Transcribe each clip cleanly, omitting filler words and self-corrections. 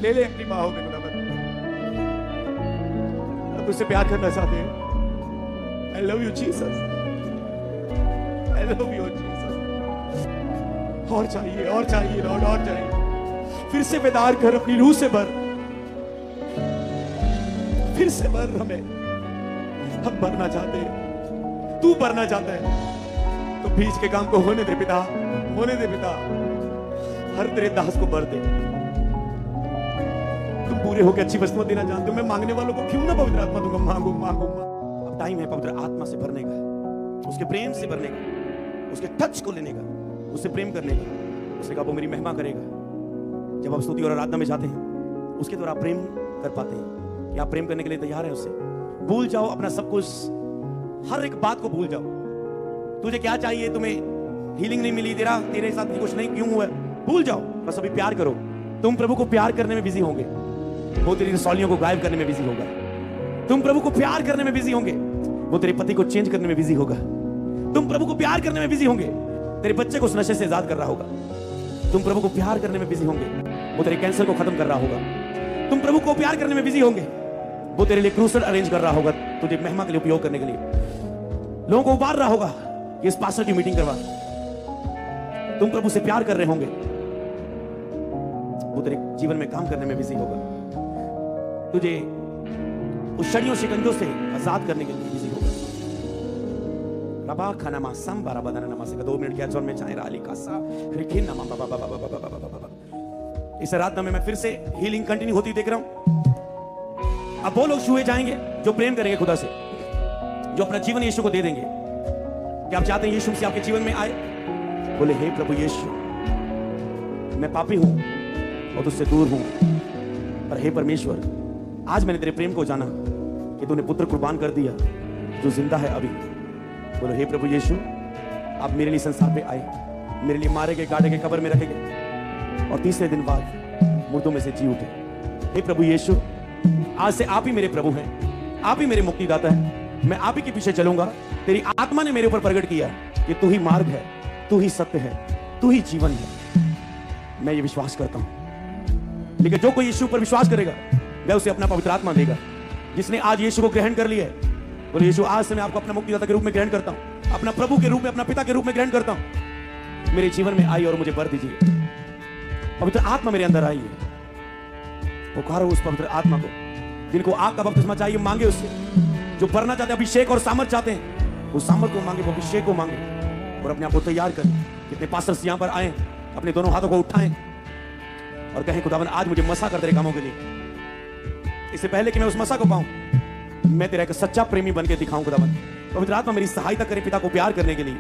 ले ले अपनी बाहों में खुदावन। अब तुझसे प्यार करना चाहते हैं। I love you Jesus, I love you Jesus। और चाहिए लॉर्ड, और चाहिए। फिर से बेदार कर, अपनी रूह से भर, फिर से भर हमें। हम भरना चाहते हैं, तू भरना चाहता है तो बीच के काम को होने दे पिता, होने दे पिता। हर तेरे दास को भर दे। तुम पूरे होकर अच्छी वस्तुएं देना जानते हो। मैं मांगने वालों को क्यों ना पवित्र आत्मा दूंगा। मांगो मांगो। अब टाइम है पवित्र आत्मा से भरने का, उसके प्रेम से भरने का, उसके टच को लेने का, उससे प्रेम करने का। उसने कहा वो मेरी महिमा करेगा। जब आप स्तुति और आराधना में जाते हैं, उसके द्वारा आप प्रेम कर पाते हैं। कि आप प्रेम करने के लिए तैयार है उससे। भूल जाओ अपना सब कुछ, हर एक बात को भूल जाओ। तुझे क्या चाहिए, तुम्हें हीलिंग नहीं मिली, तेरे साथ कुछ नहीं क्यों हुआ, भूल जाओ। बस अभी प्यार करो। तुम प्रभु को प्यार करने में बिजी होंगे, वो तेरी रसौलियों को गायब करने में बिजी होगा। तुम प्रभु को प्यार करने में बिजी होंगे, वो तेरे पति को चेंज करने में बिजी होगा। तुम प्रभु को प्यार करने में बिजी होंगे, तेरे बच्चे को उस नशे से आजाद कर रहा होगा। तुम प्रभु को प्यार करने में बिजी होंगे, वो तेरे कैंसर को खत्म कर रहा होगा। तुम प्रभु को प्यार करने में बिजी होंगे, वो तेरे लिए क्रूसेड अरेंज कर रहा होगा, तुझे महिमा के लिए उपयोग करने के लिए। लोगों को उबार रहा होगा कि इस पास्टर की मीटिंग करवा। तुम प्रभु से प्यार कर रहे होंगे, वो तेरे जीवन में काम करने में बिजी होगा। तुझे उस शड़ियों शिकंजों से आजाद करने के लिए बिजी होगा। रबा खाना मा सम बारा बदाना नमा से 2 मिनट के जोन में चाहे राली का सा रिखिन नमा बाबा बाबा बाबा बाबा बाबा। इस रात में मैं फिर से हीलिंग कंटिन्यू होती देख रहा हूं। अब वो लोग छुए जाएंगे जो प्रेम करेंगे खुदा से, जो अपना जीवन यीशु को दे देंगे। क्या आप चाहते हैं यीशु से आपके जीवन में आए? बोले हे प्रभु यीशु, मैं पापी हूं और तुझसे दूर हूं, पर हे परमेश्वर, आज मैंने तेरे प्रेम को जाना कि तूने पुत्र कुर्बान कर दिया जो जिंदा है अभी। बोलो हे प्रभु यीशु, आप मेरे लिए संसार पे आए, मेरे लिए मारे गए, गाड़े गए, कब्र में रखे गए और तीसरे दिन बाद मुर्दों में से जी उठे। हे प्रभु यीशु, आज से आप ही मेरे प्रभु हैं, आप ही मेरे मुक्तिदाता हैं। मैं आप ही के पीछे चलूंगा। तेरी आत्मा ने मेरे ऊपर प्रकट किया कि तू ही मार्ग है, तू ही सत्य है, तू ही जीवन है। मैं ये विश्वास करता हूं। लेकिन जो कोई यीशु पर विश्वास करेगा, वह उसे अपना पवित्र आत्मा देगा। जिसने आज यीशु को ग्रहण कर लिया है, बोले यीशु, आज से मैं आपको अपना मुक्तिदाता के रूप में ग्रहण करता हूं, अपना प्रभु के रूप में, अपना पिता के रूप में ग्रहण करता हूं। मेरे जीवन में आई और मुझे भर दीजिए। पवित्र आत्मा मेरे अंदर आई है। पुकारो उस पवित्र आत्मा को। जिनको आग का बपतिस्मा चाहिए, मांगे उससे। जो भरना चाहते हैं, अभिषेक और सामर्थ चाहते हैं, उस सामर्थ को मांगे, वो अभिषेक को मांगे और अपने आप को तैयार करें। कितने पास्टर्स यहां पर आए, अपने दोनों हाथों को उठाएं और कहें खुदावन, आज मुझे मसा कर तेरे कामों के लिए। इससे पहले कि मैं उस मसा को पाऊं, मैं तेरा एक सच्चा प्रेमी बन के दिखाऊं। खुदावन, पवित्र आत्मा मेरी सहायता करे पिता को प्यार करने के लिए।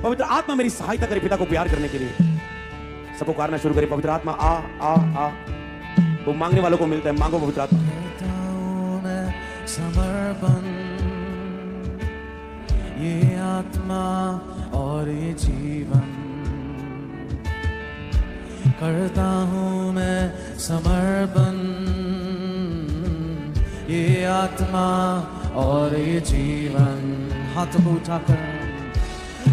पवित्र आत्मा मेरी सहायता करे पिता को प्यार करने के लिए। सबको पुकारना शुरू करें, पवित्र आत्मा आ आ आ। वो मांगने वालों को मिलता है। मांगो पवित्र आत्मा। समर्पण, ये आत्मा और ये जीवन करता हूँ मैं समर्पण। ये आत्मा और ये जीवन। हाथों को उठाकर,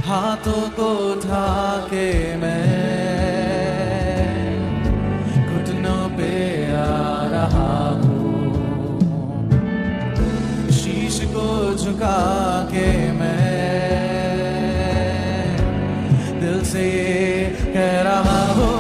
हाथों को उठा के मैं घुटनों पे आ रहा हूँ। शीश को झुका के मैं दिल से ये कह रहा हूँ,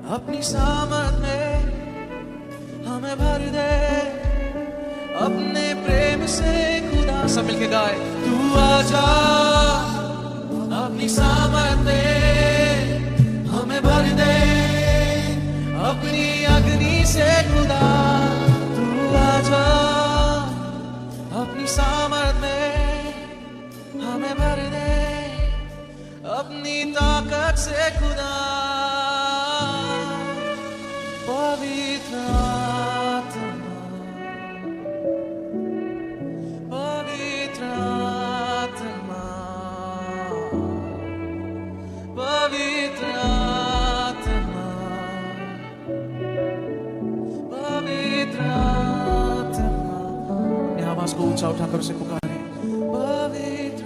अपनी सामर्थ में हमें भर दे, अपने प्रेम से खुदा। सब मिलके गाए, तू आजा अपनी सामर्थ में हमें भर दे, अपनी अग्नि से खुदा। तू आजा अपनी सामर्थ में हमें भर दे, अपनी ताकत से खुदा। पवित्र आत्मा, पवित्र आत्मा, पवित्र आत्मा, पवित्र आत्मा। अपने आवाज को ऊंचा उठाकर उसे पुकारें, पवित्र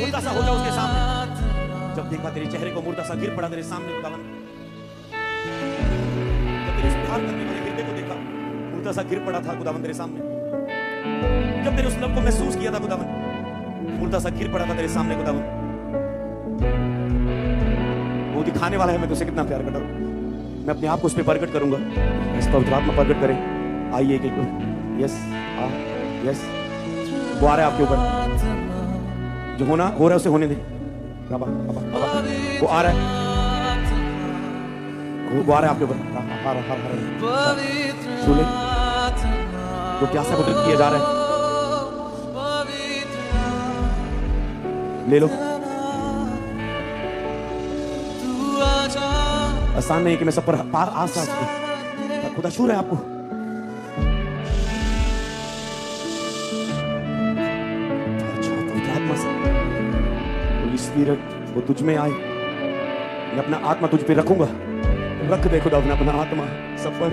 मुर्दा सा हो जाओ उसके सामने। जब देखा तेरे चेहरे को मुर्दा सा गिर पड़ा तेरे सामने खुदावन, जब तेरे उस प्यार करने वाले हृदय को देखा मुर्दा सा गिर पड़ा था खुदावन तेरे सामने, जब तेरे उस लव को महसूस किया था खुदावन, मुर्दा सा गिर पड़ा था तेरे सामने खुदावन। वो दिखाने वाला है मैं तुझसे कितना प्यार करता हूं। मैं अपने आप को उस पर प्रकट करूंगा। इस पवित्र आत्मा प्रकट करें। आइए एक यस यस, वो आ रहा है आपके ऊपर। जो होना हो रहा है उसे होने दे। बाबा बाबा बाबा, वो आ रहा है, वो आ रहा है आपके ऊपर। सुने, वो प्यासा को किया जा रहा है, ले लो। आसान नहीं कि मैं सब पर आ सकूं, खुदा छू रहा है आपको। स्पिरिट वो तुझ में आए, मैं अपना आत्मा तुझ पे रखूंगा। रख दे खुदा अपना आत्मा सब पर।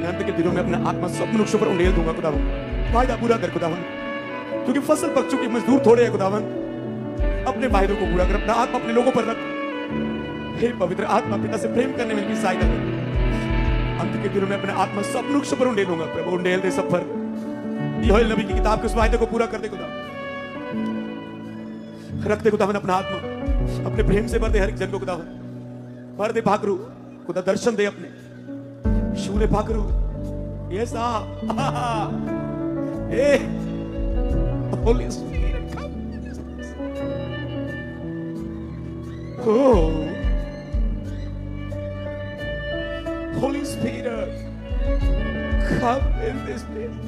अंत के दिनों में अपना आत्मा सब मनुष्यों पर उंडेल दूंगा खुदावन। वायदा पूरा कर खुदावन, क्योंकि फसल पक चुकी, मजदूर थोड़े हैं खुदावन। अपने वायदों को पूरा कर, अपना आत्मा अपने लोगों पर रख। हे पवित्र आत्मा, पिता से प्रेम करने में भी सहायता कर। अंत के दिनों में अपना आत्मा सब मनुष्यों पर उंडेलूंगा प्रभु, उंडेल दे सब पर। योएल नबी की किताब के उस वायदे को पूरा कर दे खुदा। रख दे खुदावन अपना आत्मा, अपने प्रेम से भर दे हर एक जन को खुदावन। भर दे भाकरू खुदा, दर्शन दे अपने शूले भाकरू। Yes A Holi spirit come. Oh, Holy Spirit, come in this place.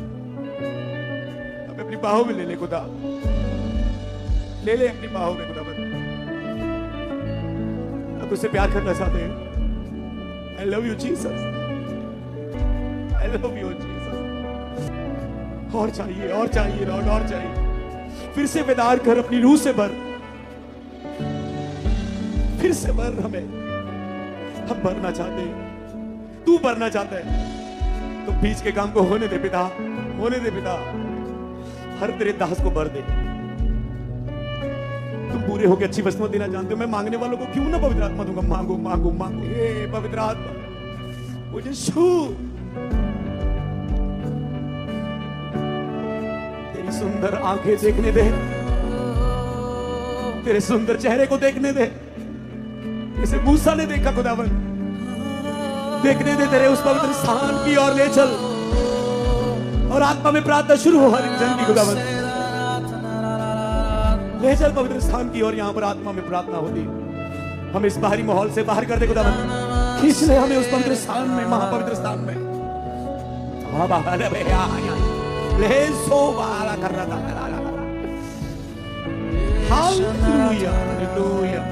अब अपनी बाहों में ले ले खुदा, ले ले अपनी बाहों में खुदा। अब तुझसे प्यार करना चाहते हैं। I love you Jesus, I love you Jesus। और चाहिए, और चाहिए लॉर्ड, और चाहिए। फिर से बेदार कर, अपनी रूह से भर, फिर से भर हमें। हम भरना चाहते हैं, तू भरना चाहता है तो बीच के काम को होने दे पिता, होने दे पिता। हर तेरे दास को भर दे। तुम पूरे होकर अच्छी वस्तुएं देना जानते हो। मैं मांगने वालों को क्यों ना पवित्र आत्मा दूंगा। मांगो मांगो मांगो, हे पवित्र आत्मा मुझे छू। तेरी सुंदर आंखें देखने दे, तेरे सुंदर चेहरे को देखने दे। इसे मूसा ने देखा खुदावन, देखने दे तेरे उस पवित्र स्थान की ओर ले चल। और आत्मा में प्रार्थना शुरू हो हर जन की खुदावन। ले चल पवित्र स्थान की ओर, यहां पर आत्मा में प्रार्थना होती। हम इस बाहरी माहौल से बाहर कर दे खुदावन। खींच ले हमें उस पवित्र स्थान में, महापवित्र स्थान में। ले सो बाला कर रहा था। Hallelujah, hallelujah.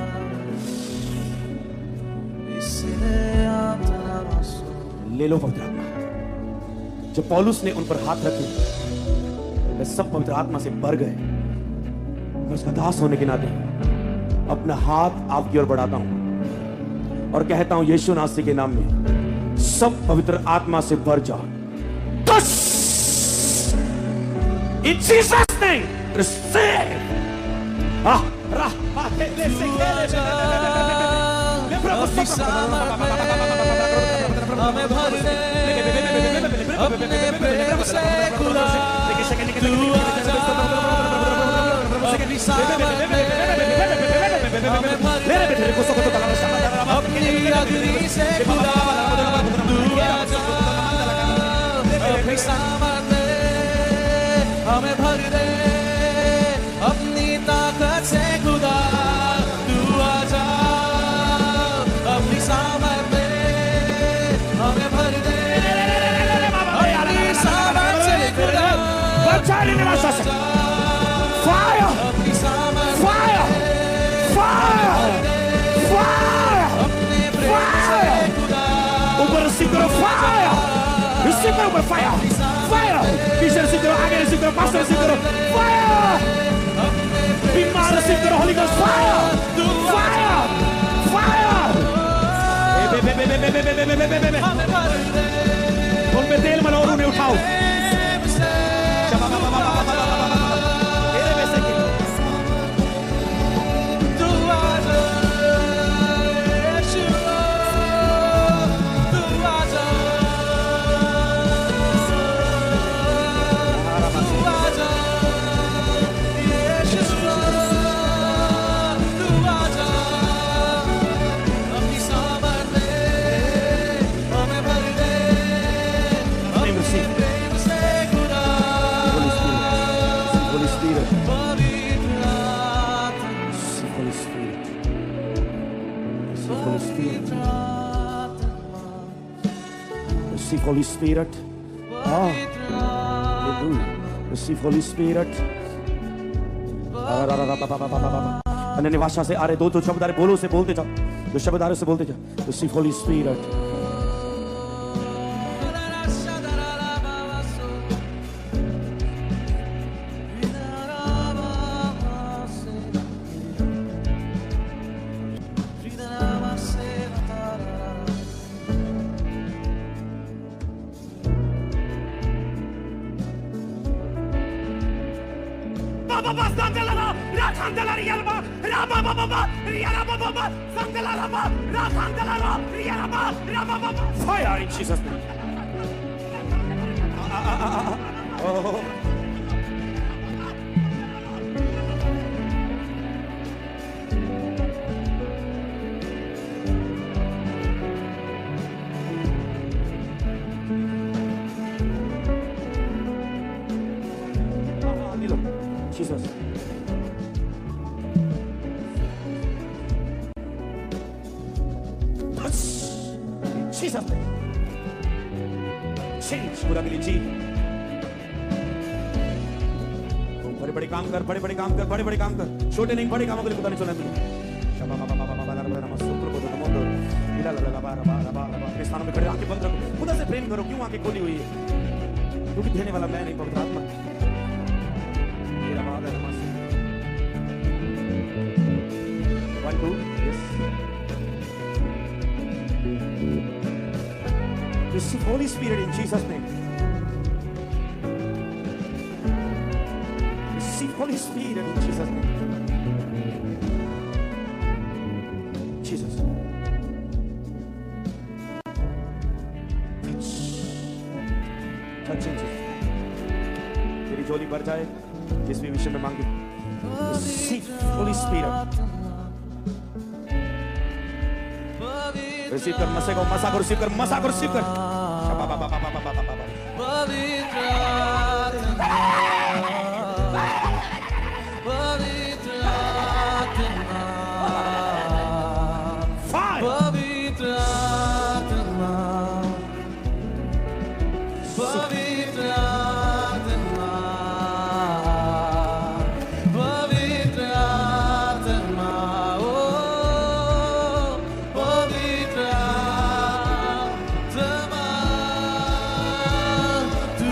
ले लो पवित्र आत्मा। जब पौलुस ने उन पर हाथ रखे, वे सब पवित्र आत्मा से भर गए। मैं उसका दास होने के नाते अपना हाथ आपकी ओर बढ़ाता हूं और कहता हूं, यीशु नासरी के नाम में सब पवित्र आत्मा से भर जाओ। In Jesus' name, receive. अपनी सामर्थ में हमें भर दे अपने प्रेम से खुदा तू आजा अपनी सामर्थ में हमें भर दे अपनी अग्नि से खुदा तू आजा अपनी सामर्थ में हमें भर दे अपनी ताकत से खुदा तू आजा अपनी सामर्थ में हमें भर दे अपनी सामर्थ से खुदा Fire! अपनी सामर्थ Fire! Fire! Fire! अपने प्रेम से खुदा ऊपर receive करो fire! Receive करो ऊपर fire! Fire! पीछे receive करो, आगे receive करो, पास receive करो, fire! बीमार receive करो, Holy Ghost fire! Fire! Fire! हमें भर दे उन पे तेल मलो और उन्हें उठाओ. प्रेम से तू आजा यीशुआ तू आजा यीशुआ तू आजा अपनी सामर्थ में हमें भर दे अपने प्रेम से खुदा Holy Spirit. पवित्र आत्मा Holy Spirit. Holy Spirit. Receive Holy Spirit. Hallelujah. Receive Holy Spirit. अन्य भाषा से आ रहे दो शब्द आ रहे, बोलो से बोलते जाओ, दो शब्द आ रहे से बोलते जाओ. Receive Holy Spirit. Fire in Jesus' name. Oh. Jesus. Jesus. Change पूरा मिली जी. बड़े बड़े काम कर, बड़े बड़े काम कर, बड़े बड़े काम कर, छोटे नहीं बड़े कामों के लिए खुदा ने चुना तुझे. अपने स्थानों में खड़े आंखें बंद रखो, खुदा से प्रेम करो. क्यों आंखें खोली हुई है? क्योंकि देने वाला मैं नहीं, पवित्र आत्मा. One, two, yes. Receive Holy Spirit in Jesus' name. Receive Holy Spirit in Jesus' name. Jesus. Touch Jesus. तेरी झोली भर जाए जिस भी विषय में मांगे. Receive Holy Spirit. रिसीव कर, मसे को मसा को रिसीव कर, मसा को रिसीव कर. पवित्र आत्मा पवित्र आत्मा पवित्र आत्मा पवित्र आत्मा पवित्र आत्मा ओ पवित्र आत्मा तू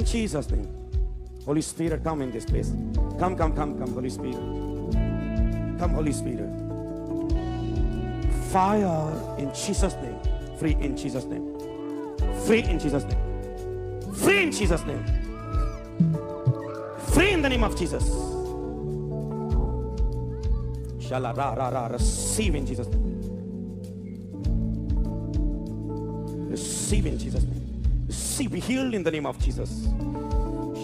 Jesus' name. Holy Spirit, come in this place. Come, Holy Spirit. Come, Holy Spirit. Fire in Jesus' name. Free in Jesus' name. Free in Jesus' name. Free in Jesus' name. Free in the name of Jesus. Shala ra ra ra. Receive in Jesus' name. Receive in Jesus' name. Receive, be healed in the name of Jesus.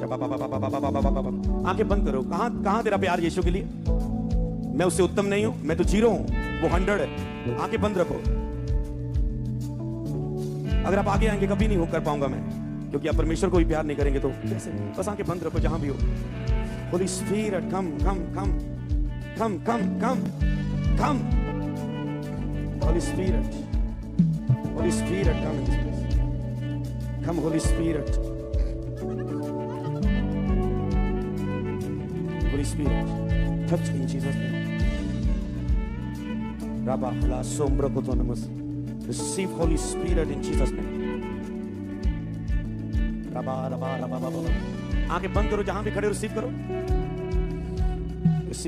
आंखें बंद करो. कहां तेरा प्यार यीशु के लिए? मैं उससे उत्तम नहीं हूं, मैं तो 0 हूं, वो 100 है. आंखें बंद रखो. अगर आप आगे आएंगे कभी नहीं हो कर पाऊंगा मैं, क्योंकि आप परमेश्वर को भी प्यार नहीं करेंगे तो कैसे? बस आंखें बंद रखो जहां भी हो. Holy Spirit, come. Holy Spirit, come in this place. Come, Holy Spirit. Holy Spirit, touch in Jesus' name. Rabba la sombra kotonamus. Receive Holy Spirit in Jesus' name. Rabba. आंखें बंद करो जहां भी खड़े. रिसीव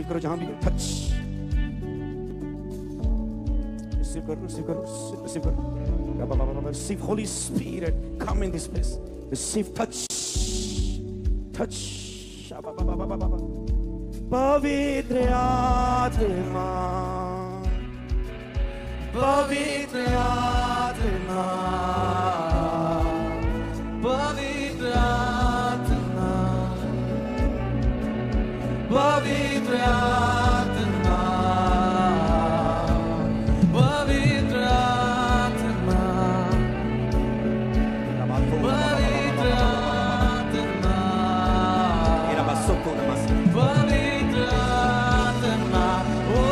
करो जहां भी. टच. Receive करो. Receive Holy Spirit. Come in this place. Receive touch. पवित्र आत्मा. पवित्र आत्मा. पवित्र आत्मा. पवित्र आत्मा. पवित्र आत्मा. पवित्र आत्मा. मेरा बस सबको नमस्ते. पवित्र आत्मा. ओ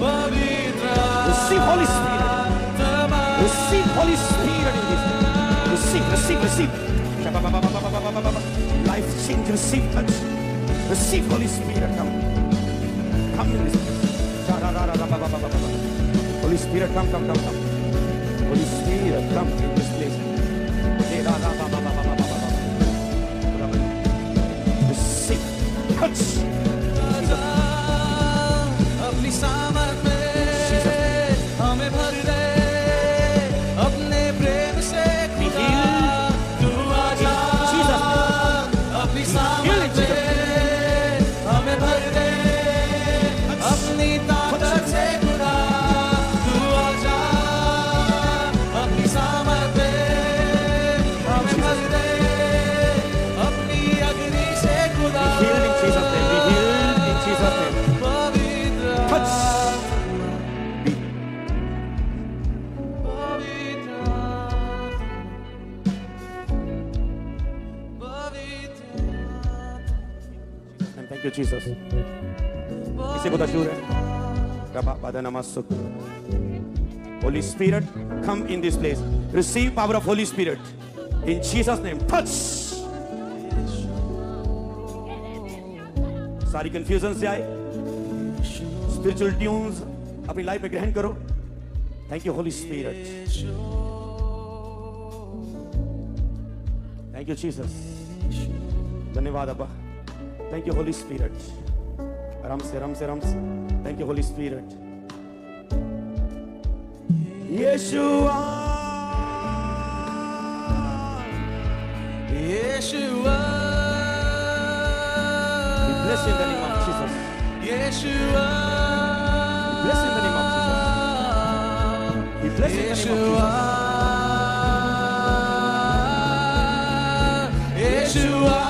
पवित्र. Receive Holy Spirit. Receive Holy Spirit in this. Receive. Life change. Receive touch. Receive Holy Spirit. Come in this place. Holy Spirit, come. Holy Spirit, come in this place. Receive touch. अपनी सामर्थ में हमें भर दे. अपने प्रेम से खुदा तू आजा. अपनी सामर्थ में हमें भर दे. अपनी ताकत से खुदा तू आजा. अपनी सामर्थ में हमें भर दे. अपनी अग्नि से खुदा. Thank you, Jesus. इसे बहुत अशूर है. Holy Spirit, come in this place. Receive power of Holy Spirit in Jesus' name. Touch. सारी कंफ्यूजन से आए स्पिरिचुअल ट्यून्स अपनी लाइफ में ग्रहण करो. Thank you Holy Spirit. Thank you Jesus. धन्यवाद अब्बा. Thank you Holy Spirit. आराम से. Thank you Holy Spirit. Yeshua. Bless in the name of Jesus. Yeshua. Bless in the name of Jesus. Be blessed in the name of Jesus. Yeshua. Yeshua.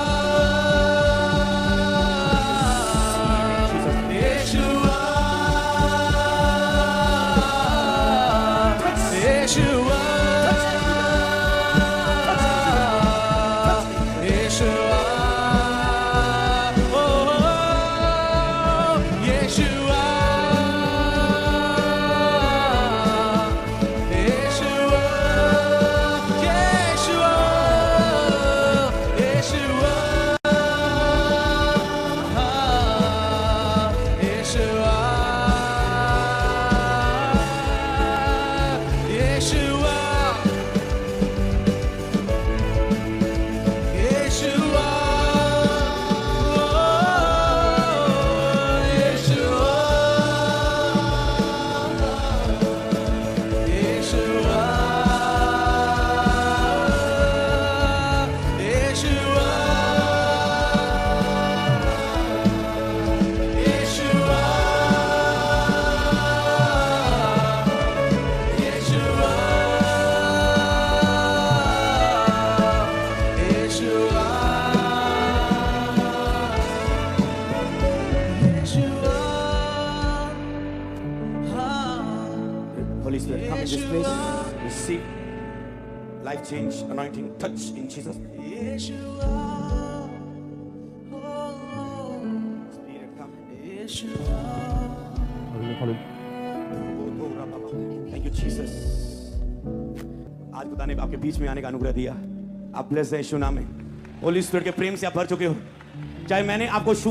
Holy Spirit, come in this place. Receive life change, anointing, touch in Jesus. Yeshua, Spirit, come. Yeshua. Thank you, Jesus. आज खुदा ने आपके बीच में आने का अनुग्रह दिया. आप ब्लेस्ड हैं यीशु नाम में. होली स्पिरिट के प्रेम से आप भर चुके हो. चाहे मैंने आपको